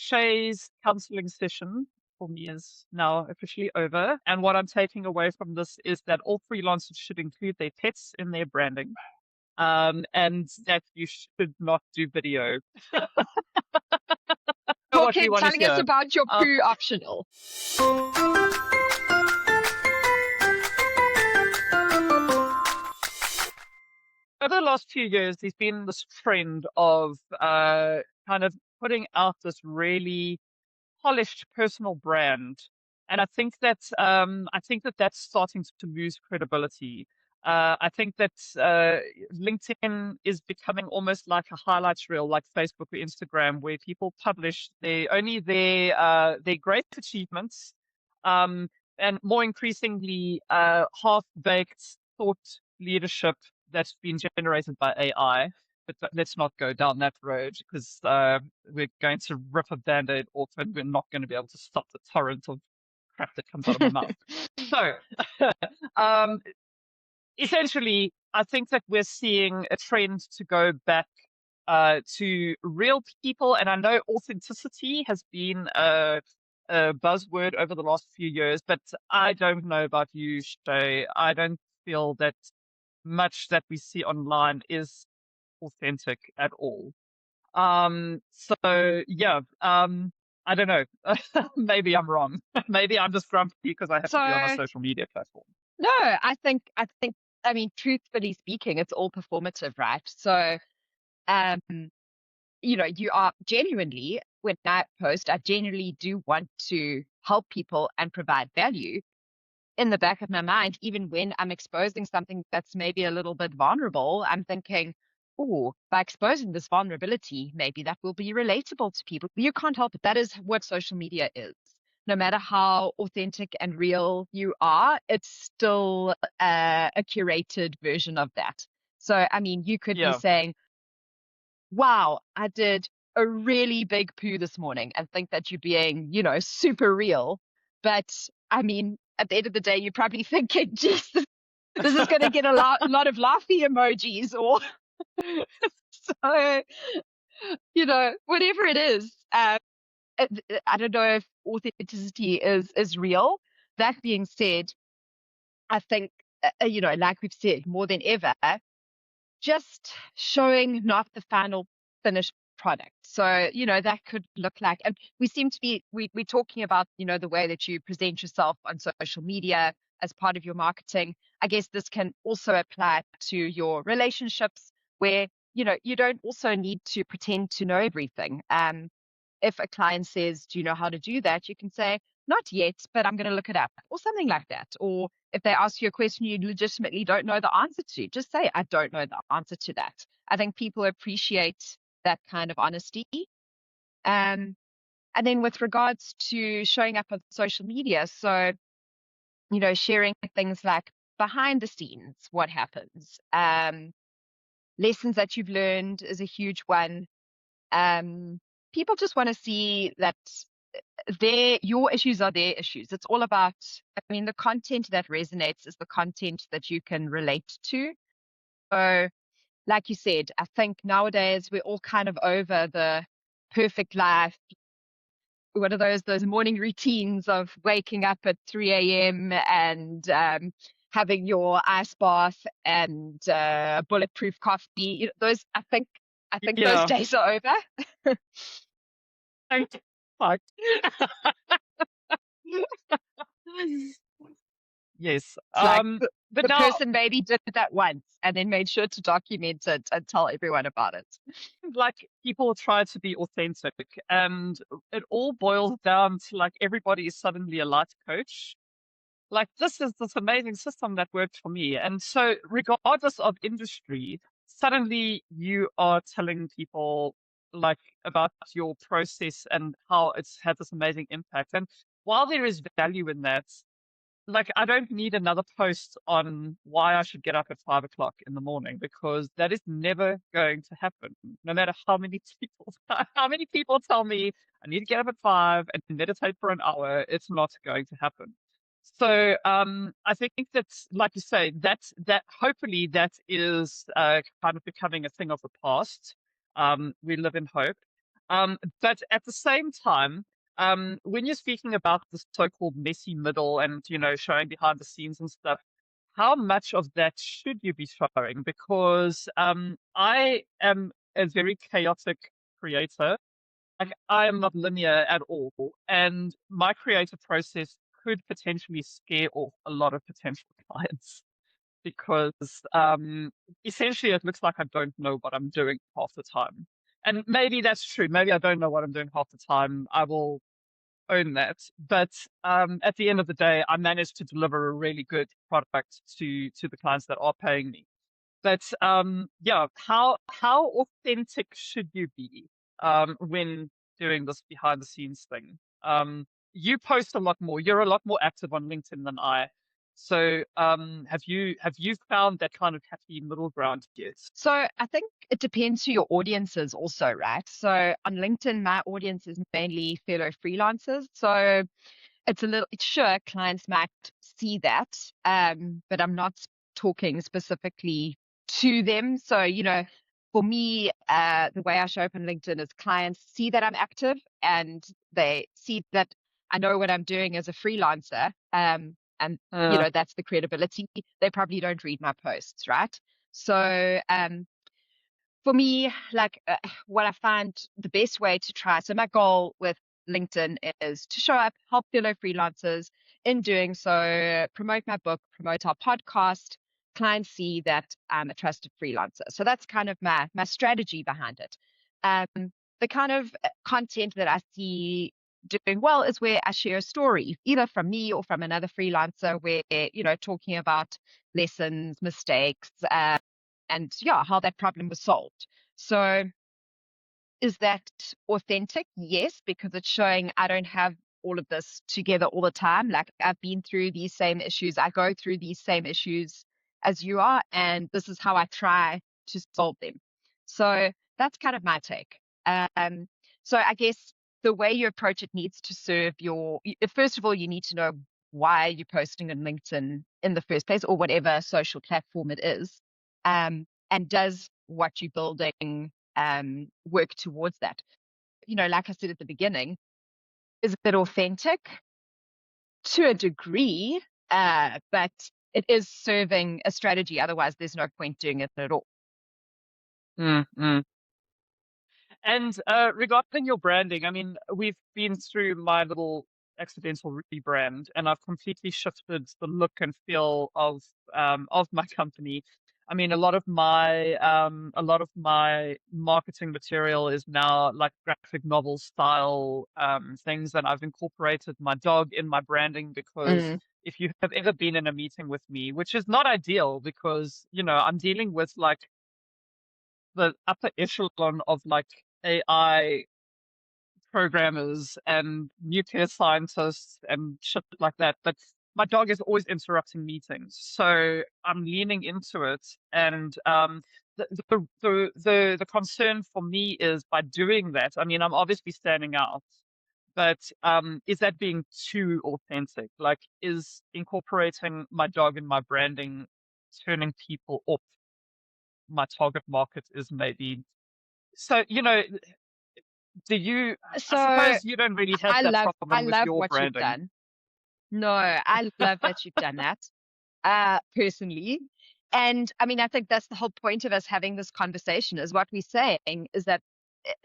Shay's counseling session for me is now officially over. And what I'm taking away from this is that all freelancers should include their pets in their branding. And that you should not do video. What we want to Telling us hear. about your Um, poo optional. Over the last few years, there's been this trend of kind of putting out this really polished personal brand, and I think that that's starting to lose credibility. I think that LinkedIn is becoming almost like a highlights reel, like Facebook or Instagram, where people publish their great achievements, um, and more increasingly half-baked thought leadership that's been generated by AI. But let's not go down that road because we're going to rip a band-aid off and we're not going to be able to stop the torrent of crap that comes out of my mouth. So, um, essentially, I think that we're seeing a trend to go back to real people. And I know authenticity has been a buzzword over the last few years, but I don't know about you, Shay. I don't feel that much that we see online is authentic at all. So yeah, I don't know. Maybe I'm wrong. Maybe I'm just grumpy because I have to be on a So social media platform. no, I mean, truthfully speaking, it's all performative, right? So, um, you are genuinely, when I post, I genuinely do want to help people and provide value. In the back of my mind, even when I'm exposing something that's maybe a little bit vulnerable, I'm thinking, oh, by exposing this vulnerability, maybe that will be relatable to people. You can't help it. That is what social media is. No matter how authentic and real you are, it's still a curated version of that. So, I mean, you could be Yeah, saying, wow, I did a really big poo this morning and think that you're being, super real. But I mean, at the end of the day, you're probably thinking, Jesus, this is going to get a lot of laughy emojis or so, whatever it is. I don't know if authenticity is real. That being said, I think, like we've said, more than ever, just showing not the final finished product. So, that could look like, and we seem to be, we're talking about, the way that you present yourself on social media as part of your marketing. I guess this can also apply to your relationships where, you don't also need to pretend to know everything. If a client says, do you know how to do that? You can say, not yet, but I'm going to look it up or something like that. Or if they ask you a question you legitimately don't know the answer to, just say, I don't know the answer to that. I think people appreciate that kind of honesty. Um, and then with regards to showing up on social media, so, sharing things like behind the scenes, what happens, lessons that you've learned is a huge one. People just want to see that your issues are their issues. It's all about, I mean, the content that resonates is the content that you can relate to. So, like you said, I think nowadays we're all kind of over the perfect life. What are those morning routines of waking up at 3 a.m. and having your ice bath and bulletproof coffee? Those I think those yeah. days are over. Thank fuck. Yes. It's like But the now, person maybe did that once and then made sure to document it and tell everyone about it. like people try to be authentic, and it all boils down to like everybody is suddenly a life coach. Like this is this amazing system that worked for me. And so regardless of industry, suddenly you are telling people like about your process and how it's had this amazing impact. And while there is value in that, like I don't need another post on why I should get up at 5 o'clock in the morning because that is never going to happen. No matter how many people how many people tell me I need to get up at 5 and meditate for an hour, it's not going to happen. So I think that's like you say, that hopefully that is kind of becoming a thing of the past. We live in hope. But at the same time, when you're speaking about the so-called messy middle and, showing behind the scenes and stuff, how much of that should you be showing? Because I am a very chaotic creator. Like, I am not linear at all. And my creative process could potentially scare off a lot of potential clients because essentially it looks like I don't know what I'm doing half the time. And maybe that's true. Maybe I don't know what I'm doing half the time. I will own that. But at the end of the day, I managed to deliver a really good product to the clients that are paying me. But yeah, how authentic should you be when doing this behind the scenes thing? You post a lot more. You're a lot more active on LinkedIn than I. So have you found that kind of happy middle ground yet? So I think it depends who your audience is also, right? So on LinkedIn, my audience is mainly fellow freelancers. So it's a little, sure, clients might see that, but I'm not talking specifically to them. So, for me, the way I show up on LinkedIn is clients see that I'm active and they see that I know what I'm doing as a freelancer. And Uh, that's the credibility. They probably don't read my posts, right? So, for me, like what I find the best way to try. So my goal with LinkedIn is to show up, help fellow freelancers. In doing so, promote my book, promote our podcast. Clients see that I'm a trusted freelancer. So that's kind of my strategy behind it. The kind of content that I see doing well is where I share a story, either from me or from another freelancer, where talking about lessons, mistakes, and yeah, how that problem was solved. So is that authentic? Yes, because it's showing I don't have all of this together all the time. Like I've been through these same issues. I go through these same issues as you are, and this is how I try to solve them. So that's kind of my take. Um, so I guess the way you approach it needs to serve first of all, you need to know why you're posting on LinkedIn in the first place or whatever social platform it is. And does what you're building work towards that? Like I said at the beginning, is it authentic to a degree? But it is serving a strategy. Otherwise, there's no point doing it at all. mm, mm. And regarding your branding, I mean, we've been through my little accidental rebrand, and I've completely shifted the look and feel of my company. I mean, a lot of my marketing material is now like graphic novel style things, and I've incorporated my dog in my branding because Mm. if you have ever been in a meeting with me, which is not ideal because, I'm dealing with like the upper echelon of like AI programmers and nuclear scientists and shit like that. But my dog is always interrupting meetings, so I'm leaning into it. And the concern for me is by doing that. I mean, I'm obviously standing out, but is that being too authentic? Like, is incorporating my dog in my branding turning people off my target market is maybe so, I So suppose you don't really have I that love I problem with love your what you've branding. done. No, I love that you've done that. Personally. And I mean, I think that's the whole point of us having this conversation is what we're saying is that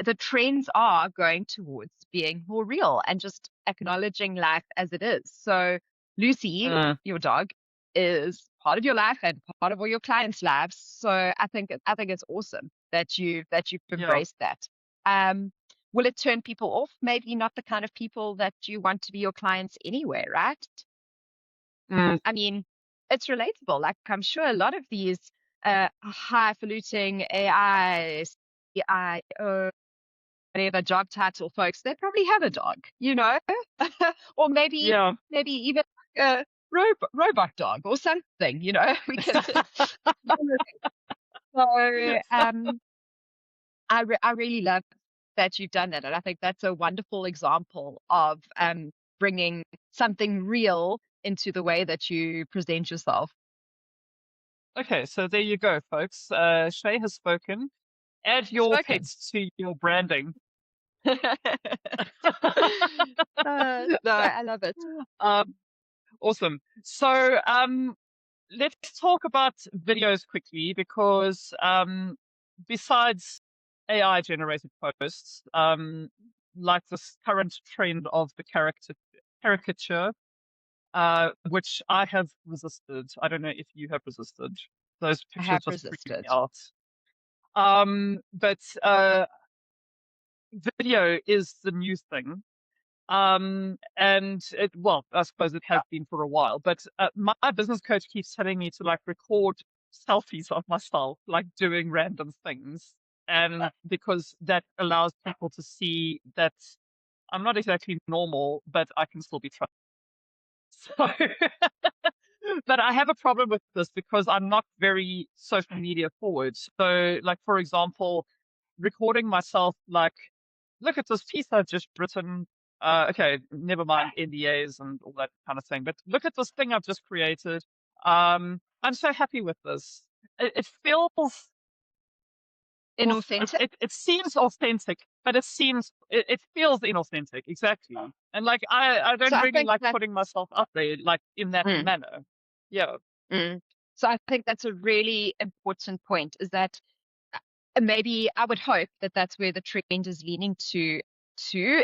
the trends are going towards being more real and just acknowledging life as it is. So Lucy, Mm, your dog, is part of your life and part of all your clients' lives. So I think it's awesome that you've yeah. embraced that. Um, will it turn people off? Maybe not the kind of people that you want to be your clients anyway, right? Mm, I mean, it's relatable. Like I'm sure a lot of these highfalutin AI, CIO, whatever job title folks, they probably have a dog, or maybe yeah. even a robot dog or something. We can. So I really love that you've done that, and I think that's a wonderful example of bringing something real into the way that you present yourself. Okay, so there you go, folks. Shay has spoken. Add your Spoken. pets to your branding. No, I love it. Um, awesome. So, let's talk about videos quickly because besides AI generated posts, like this current trend of the caricature, which I have resisted. I don't know if you have resisted. Those I pictures have just freak me resisted. out. But video is the new thing. And well, I suppose it has been for a while, but my business coach keeps telling me to like record selfies of myself, like doing random things. And because that allows people to see that I'm not exactly normal, but I can still be trusted. So, but I have a problem with this because I'm not very social media forward. So, like, for example, recording myself, like, look at this piece I've just written. Okay, never mind NDAs and all that kind of thing, but look at this thing I've just created. I'm so happy with this. It feels Inauthentic. it seems authentic, but it feels inauthentic. Exactly. And like I So don't I really think like that, putting myself up there like in that mm, manner. Yeah. mm. So I think that's a really important point, is that maybe I would hope that that's where the trend is leaning to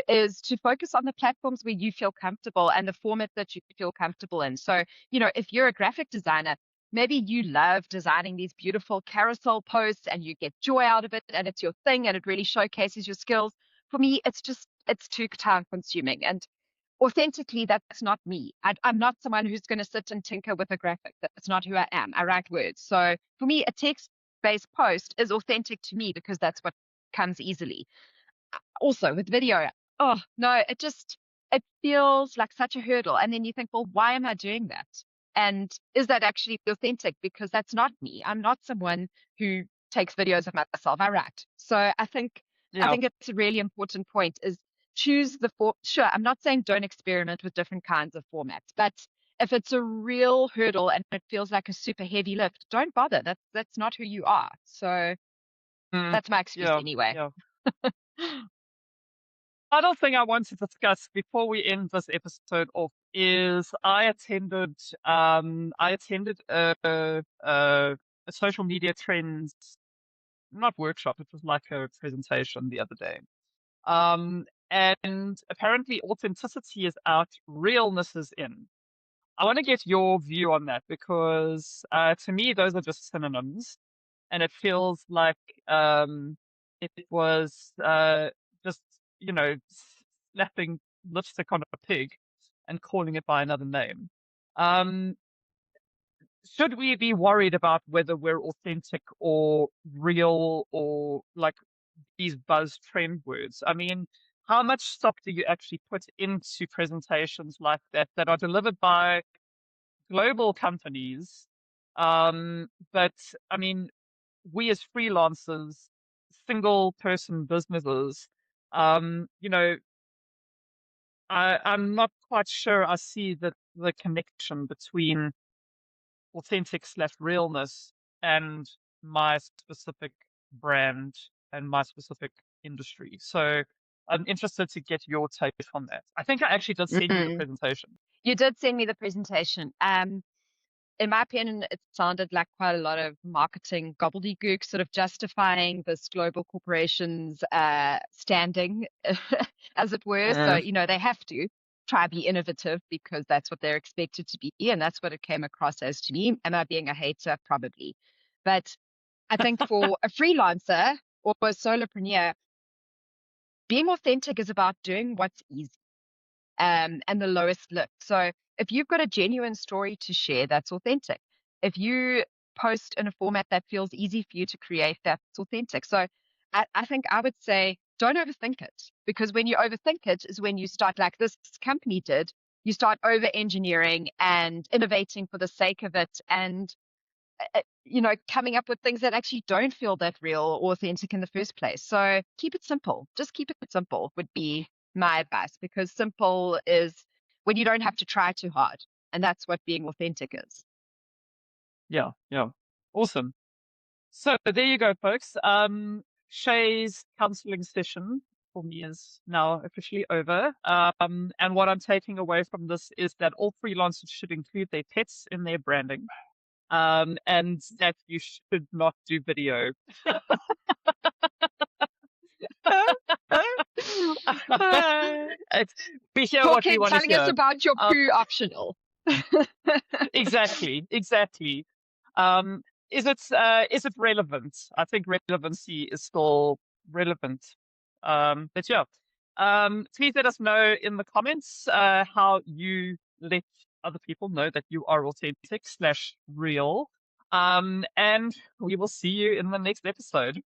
is to focus on the platforms where you feel comfortable and the format that you feel comfortable in. So, if you're a graphic designer, maybe you love designing these beautiful carousel posts and you get joy out of it and it's your thing and it really showcases your skills. For me, it's too time consuming. And authentically, that's not me. I'm not someone who's going to sit and tinker with a graphic. That's not who I am. I write words. So for me, a text based post is authentic to me because that's what comes easily. Also with video, oh no, it feels like such a hurdle. And then you think, well, why am I doing that? And is that actually authentic? Because that's not me. I'm not someone who takes videos of myself. I write. So I Yeah. think it's a really important point is choose the for sure. I'm not saying don't experiment with different kinds of formats, but if it's a real hurdle and it feels like a super heavy lift, don't bother. That's not who you are. So Mm, that's my excuse yeah. anyway. Yeah. Another thing I want to discuss before we end this episode off is I attended a social media trends, not workshop, it was like a presentation the other day. And apparently authenticity is out, realness is in. I want to get your view on that because to me those are just synonyms, and it feels like it was just slapping lipstick on a pig and calling it by another name. Um, should we be worried about whether we're authentic or real or like these buzz trend words? I mean, how much stock do you actually put into presentations like that are delivered by global companies? But I mean, we as freelancers, single person businesses, um, you know, I'm not quite sure I see the connection between authentic slash realness and my specific brand and my specific industry. So I'm interested to get your take on that. I think I actually did send you the Mm. presentation. You did send me the presentation. In my opinion, it sounded like quite a lot of marketing gobbledygook, sort of justifying this global corporation's standing, as it were. So, Uh, they have to try be innovative because that's what they're expected to be. And that's what it came across as to me. Am I being a hater? Probably. But I think for a freelancer or a solopreneur, being authentic is about doing what's easy and the lowest lift. So if you've got a genuine story to share, that's authentic. If you post in a format that feels easy for you to create, that's authentic. So I think I would say don't overthink it, because when you overthink it is when you start, like this company did, you start over engineering and innovating for the sake of it, and coming up with things that actually don't feel that real or authentic in the first place. So keep it simple. Just keep it simple would be my advice, because simple is when you don't have to try too hard. And that's what being authentic is. yeah, yeah. Awesome. So there you go, folks. Shay's counseling session. for me is now officially over. And what I'm taking away from this is that all freelancers should include their pets in their branding. And that you should not do video. It's, we hear what we want to Telling us hear. about your Um, poo optional. exactly. Um, is it relevant? I think relevancy is still relevant. But yeah, please let us know in the comments how you let other people know that you are authentic/real. And we will see you in the next episode.